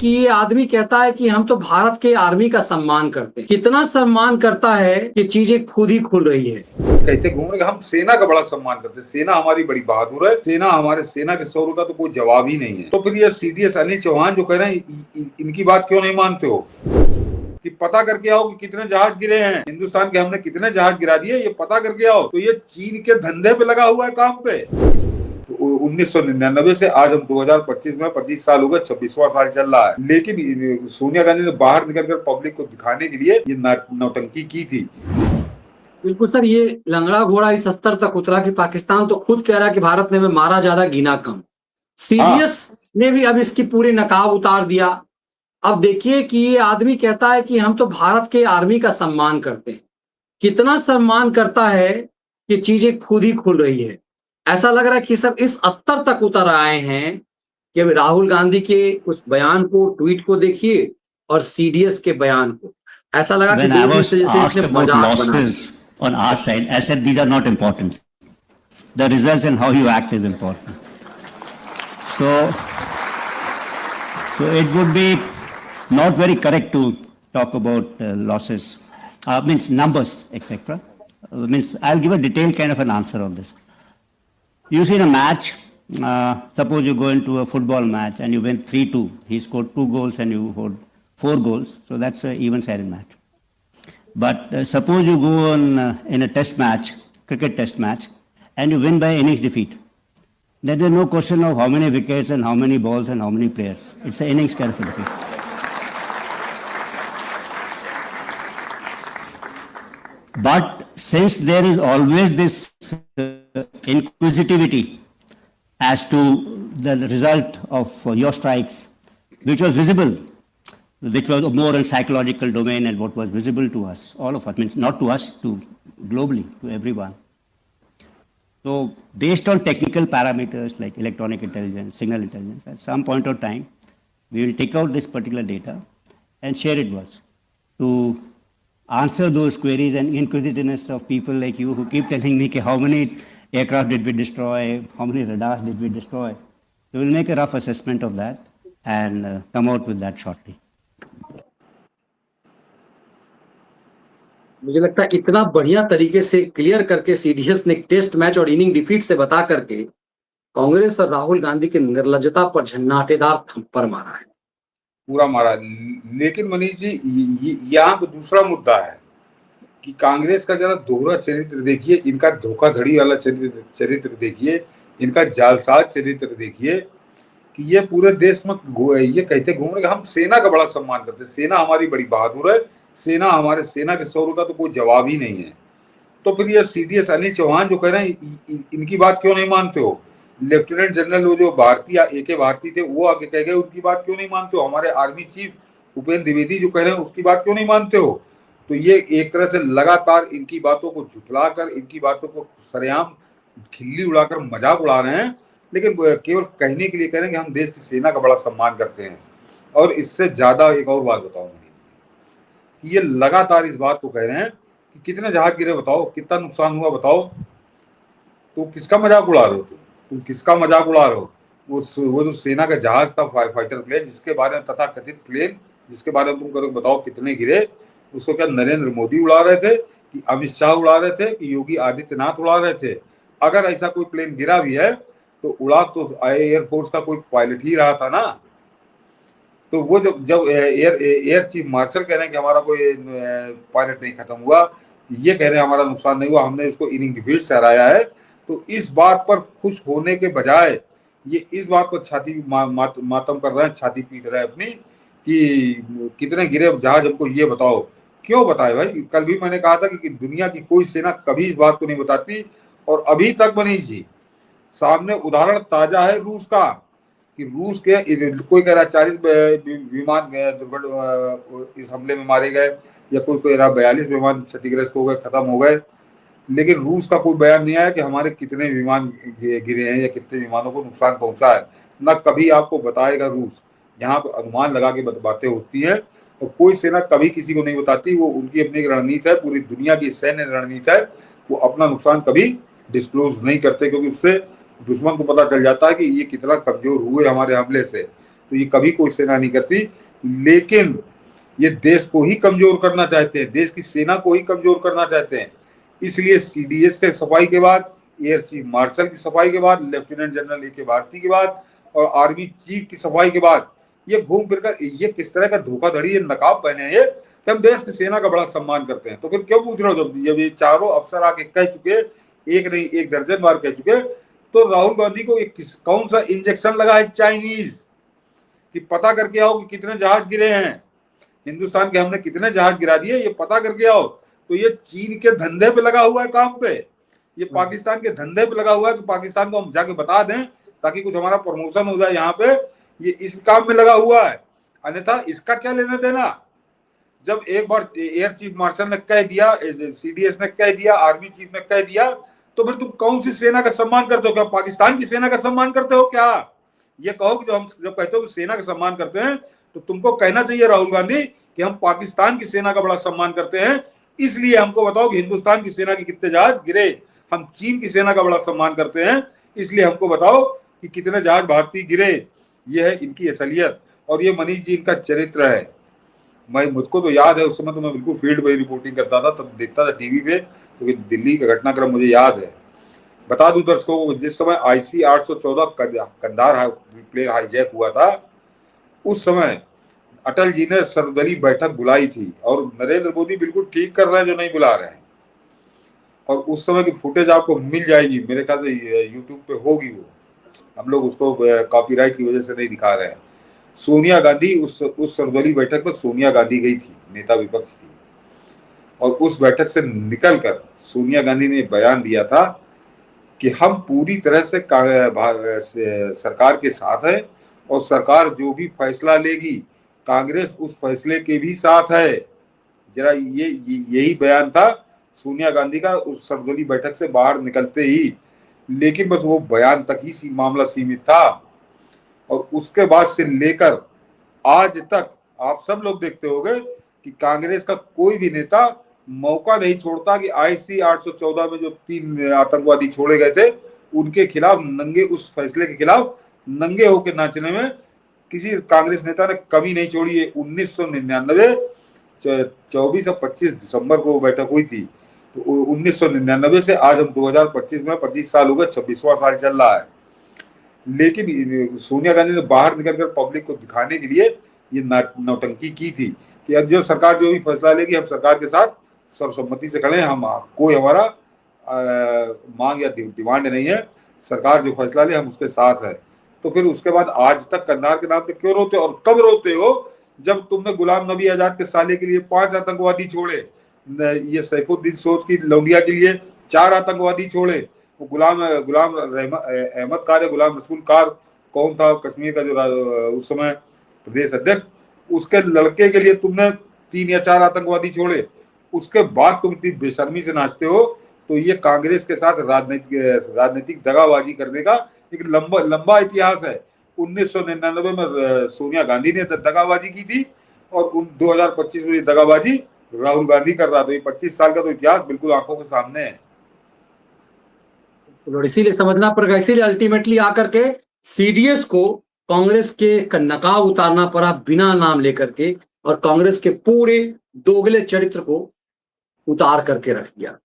कि ये आदमी कहता है कि हम तो भारत के आर्मी का सम्मान करते हैं। कितना सम्मान करता है कि चीजें खुद ही खुल रही है। कहते घूम रहे हम सेना का बड़ा सम्मान करते हैं, सेना हमारी बड़ी बहादुर है, सेना हमारे सेना के शौर्य का तो कोई जवाब ही नहीं है। तो फिर ये सीडीएस अनिल चौहान जो कह रहे हैं इनकी बात क्यों नहीं मानते हो कि पता करके आओ कि कितने जहाज गिरे हैं हिंदुस्तान के, हमने कितने जहाज गिरा दिए, ये पता करके आओ। तो ये चीन के धंधे पे लगा हुआ है काम पे। तो 1999 से आज हम 2025 में 25 साल हो गए, 26वां साल चल रहा है। लेकिन सोनिया गांधी ने बाहर निकलकर पब्लिक को दिखाने के लिए ये नौटंकी की थी। बिल्कुल सर, ये लंगड़ा घोड़ा इस स्तर तक उतरा कि पाकिस्तान तो खुद कह रहा है कि भारत ने हमें मारा ज्यादा गिना कम। सीडीएस ने भी अब इसकी पूरी नकाब उतार दिया। अब देखिए कि ये आदमी कहता है कि हम तो भारत के आर्मी का सम्मान करते हैं। कितना सम्मान करता है कि चीजें खुद ही खुल रही है। ऐसा लग रहा है कि सब इस स्तर तक उतर आए हैं कि अभी राहुल गांधी के उस बयान को, ट्वीट को देखिए और सीडीएस के बयान को। ऐसा लगा कि दो दिन से जैसे इसने मजाक बना दिया। On our side, I said these are not important. The results and how you act is important. So it would be not very correct to talk about losses, means numbers, etc. Means I'll give a detailed kind of an answer on this. You see in a match, suppose you go into a football match and you win 3-2. He scored 2 goals and you scored 4 goals. So that's an even-sided match. But suppose you go on in a test match, cricket test match, and you win by innings defeat. Then there's no question of how many wickets and how many balls and how many players. It's an innings kind of a defeat. But since there is always this inquisitivity as to the result of your strikes, which was visible, which was more in psychological domain and what was visible to us, all of us, means not to us, to globally, to everyone. So based on technical parameters like electronic intelligence, signal intelligence, at some point of time, we will take out this particular data and share it with us to answer those queries and inquisitiveness of people like you who keep telling me how many aircraft did we destroy, how many radars did we destroy. So we'll make a rough assessment of that and come out with that shortly. मुझे लगता है इतना बढ़िया तरीके से clear करके CDS ने test match और इनिंग डिफीट से बता करके कांग्रेस और राहुल गांधी की निर्लज्जता पर झन्नाटेदार थप्पड़ मारा है, पूरा मारा। लेकिन मनीष जी यहाँ पे दूसरा मुद्दा है कि कांग्रेस का जरा दोहरा चरित्र देखिए, इनका धोखाधड़ी वाला चरित्र देखिए, इनका जालसाज चरित्र देखिए कि ये पूरे देश में ये कहते घूम रहे हम सेना का बड़ा सम्मान करते हैं, सेना हमारी बड़ी बहादुर है, सेना हमारे सेना के शौर्य का तो कोई जवाब ही नहीं है। तो फिर ये सीडीएस अनिल चौहान जो कह रहे हैं इनकी बात क्यों नहीं मानते हो। लेफ्टिनेंट जनरल वो जो भारतीय AK भारती थे वो आके कह गए, उनकी बात क्यों नहीं मानते हो। हमारे आर्मी चीफ उपेंद्र द्विवेदी जो कह रहे हैं उसकी बात क्यों नहीं मानते हो। तो ये एक तरह से लगातार इनकी बातों को झुठलाकर, इनकी बातों को सरेआम खिल्ली उड़ाकर मजाक उड़ा रहे हैं, लेकिन केवल कहने के लिए कह रहे हैं कि हम देश की सेना का बड़ा सम्मान करते हैं। और इससे ज्यादा एक और बात बताऊं कि ये लगातार इस बात को कह रहे हैं कि कितने जहाज गिरे बताओ, कितना नुकसान हुआ बताओ। तो किसका मजाक उड़ा रहे हो तुम किसका मजाक उड़ा रहे हो। वो जो सेना का जहाज था फाइटर प्लेन, जिसके बारे में तथा कथित प्लेन जिसके बारे में तुम करो बताओ कितने गिरे, उसको क्या नरेंद्र मोदी उड़ा रहे थे कि अमित शाह उड़ा रहे थे कि योगी आदित्यनाथ उड़ा रहे थे। अगर ऐसा कोई प्लेन गिरा भी है तो उड़ा तो एयरफोर्स का कोई पायलट ही रहा था ना। तो वो जब एयर चीफ मार्शल कह रहे हैं कि हमारा कोई पायलट नहीं खत्म हुआ, ये कह रहे हैं हमारा नुकसान नहीं हुआ, हमने इसको इनिंग डिफीट से हराया है, तो इस बात पर खुश होने के बजाय ये इस बात पर छाती मातम कर रहे हैं, छाती पीट रहे हैं अपनी कि कितने गिरे जहाज, हमको ये बताओ। क्यों बताए भाई। कल भी मैंने कहा था कि दुनिया की कोई सेना कभी इस बात को नहीं बताती। और अभी तक मनीष जी सामने उदाहरण ताजा है रूस का कि रूस के कोई कह रहा 40 विमान इस हमले में मारे गए, या कोई कह रहा 42 विमान क्षतिग्रस्त हो गए, खत्म हो गए। लेकिन रूस का कोई बयान नहीं आया कि हमारे कितने विमान गिरे हैं या कितने विमानों को नुकसान पहुंचा है। न कभी आपको बताएगा रूस। यहाँ पर अनुमान लगा के बातें होती है और कोई सेना कभी किसी को नहीं बताती। वो उनकी अपनी एक रणनीति है, पूरी दुनिया की सैन्य रणनीति है। वो अपना नुकसान कभी डिस्क्लोज नहीं करते क्योंकि उससे दुश्मन को पता चल जाता है कि ये कितना कमजोर हुए हमारे हमले से। तो ये कभी कोई सेना नहीं करती। लेकिन ये देश को ही कमजोर करना चाहते हैं, देश की सेना को ही कमजोर करना चाहते हैं। इसलिए सीडीएस के सफाई के बाद, एयर चीफ मार्शल की सफाई के बाद, लेफ्टिनेंट जनरल ए के भारती के बाद और आर्मी चीफ की सफाई के बाद ये घूम फिर कर ये किस तरह का धोखाधड़ी, ये नकाब पहने हैं कि हम देश की सेना का बड़ा सम्मान करते हैं। तो फिर क्यों पूछ रहे हो? जब ये चारों अफसर आके कह चुके, एक नहीं एक दर्जन बार कह चुके, तो राहुल गांधी को कौन सा इंजेक्शन लगा है चाइनीज कि पता करके आओ कि कितने जहाज गिरे हैं हिंदुस्तान के, हमने कितने जहाज गिरा दिए, ये पता करके आओ। तो ये चीन के धंधे पे लगा हुआ है काम पे, ये पाकिस्तान के धंधे पे लगा हुआ है कि पाकिस्तान को हम जाके बता दें ताकि कुछ हमारा प्रमोशन हो जाए यहाँ पे, ये इस काम में लगा हुआ है। अन्यथा इसका क्या लेना देना? जब एक बार एयर चीफ मार्शल ने कह दिया, सीडीएस ने कह दिया, आर्मी चीफ ने कह दिया, तो फिर तुम कौन सी सेना का सम्मान करते हो? क्या पाकिस्तान की सेना का सम्मान करते हो क्या? ये कहो कि जो हम जब कहते हो कि सेना का सम्मान करते हैं, तो तुमको कहना चाहिए राहुल गांधी कि हम पाकिस्तान की सेना का बड़ा सम्मान करते हैं, इसलिए हमको बताओ कि हिंदुस्तान की सेना के कितने जहाज गिरे। हम चीन की सेना का बड़ा सम्मान करते हैं, इसलिए हमको बताओ कि कितने जहाज भारतीय गिरे। ये है इनकी असलियत और ये मनीष जी इनका चरित्र है। मुझको तो याद है उस समय तो मैं बिल्कुल फील्ड पे रिपोर्टिंग करता था, तब देखता था टीवी पे, क्योंकि दिल्ली का घटनाक्रम मुझे याद है। बता दूं दर्शकों को, जिस समय IC 814 कंधार प्लेन हाईजैक हुआ था, उस समय अटल जी ने सर्वदलीय बैठक बुलाई थी और नरेंद्र मोदी बिल्कुल ठीक कर रहे हैं जो नहीं बुला रहे हैं। और उस समय की फुटेज आपको मिल जाएगी, मेरे ख्याल से यूट्यूब पे होगी वो, हम लोग उसको कॉपीराइट की वजह से नहीं दिखा रहे हैं। सोनिया गांधी उस सर्वदलीय बैठक में सोनिया गांधी गई थी, नेता विपक्ष थी, और उस बैठक से निकलकर सोनिया गांधी ने बयान दिया था कि हम पूरी तरह से सरकार के साथ हैं और सरकार जो भी फैसला लेगी कांग्रेस उस फैसले के भी साथ है। जरा यही बयान था सोनिया गांधी का उस सर्वदलीय बैठक से बाहर निकलते ही। लेकिन बस वो बयान तक ही मामला सीमित था और उसके बाद से लेकर आज तक आप सब लोग देखते होंगे कि कांग्रेस का कोई भी नेता मौका नहीं छोड़ता कि IC 814 में जो 3 आतंकवादी छोड़े गए थे उनके खिलाफ नंगे, उस फैसले के खिलाफ नंगे होकर नाचने में किसी कांग्रेस नेता ने कमी नहीं छोड़ी है। 1999 24 और 25 दिसंबर को बैठक हुई थी, तो 1999 से आज हम 2025 में 25 साल हो गए, 26वां साल चल रहा है। लेकिन सोनिया गांधी ने बाहर निकलकर पब्लिक को दिखाने के लिए ये नौटंकी की थी कि अब जो सरकार जो भी फैसला लेगी हम सरकार के साथ सर्वसम्मति से खड़े हैं, हम कोई हमारा मांग या डिमांड नहीं है, सरकार जो फैसला ले हम उसके साथ है। तो फिर उसके बाद आज तक कंधार के नाम पे क्यों रोते? और कब रोते हो? जब तुमने गुलाम नबी आजाद के साले के लिए 5 आतंकवादी छोड़े, ये सैफुद्दीन सोच की लौंडिया के लिए 4 आतंकवादी छोड़े, वो गुलाम अहमद कार या गुलाम रसूल कार कौन था कश्मीर का जो उस समय प्रदेश अध्यक्ष, उसके लड़के के लिए तुमने 3 या 4 आतंकवादी छोड़े। उसके बाद तुम इतनी बेशर्मी से नाचते हो। तो ये कांग्रेस के साथ राजनीतिक दगाबाजी करने का एक लंबा इतिहास है। 1999 में सोनिया गांधी ने दगाबाजी की थी और 2025 में ये दगाबाजी राहुल गांधी कर रहा था। ये 25 साल का तो इतिहास बिल्कुल आंखों के सामने है। तो इसीलिए समझना पड़ेगा, इसीलिए अल्टीमेटली आकर के सीडीएस को कांग्रेस के नकाब उतारना पड़ा बिना नाम लेकर के, और कांग्रेस के पूरे दोगले चरित्र को उतार करके रख दिया।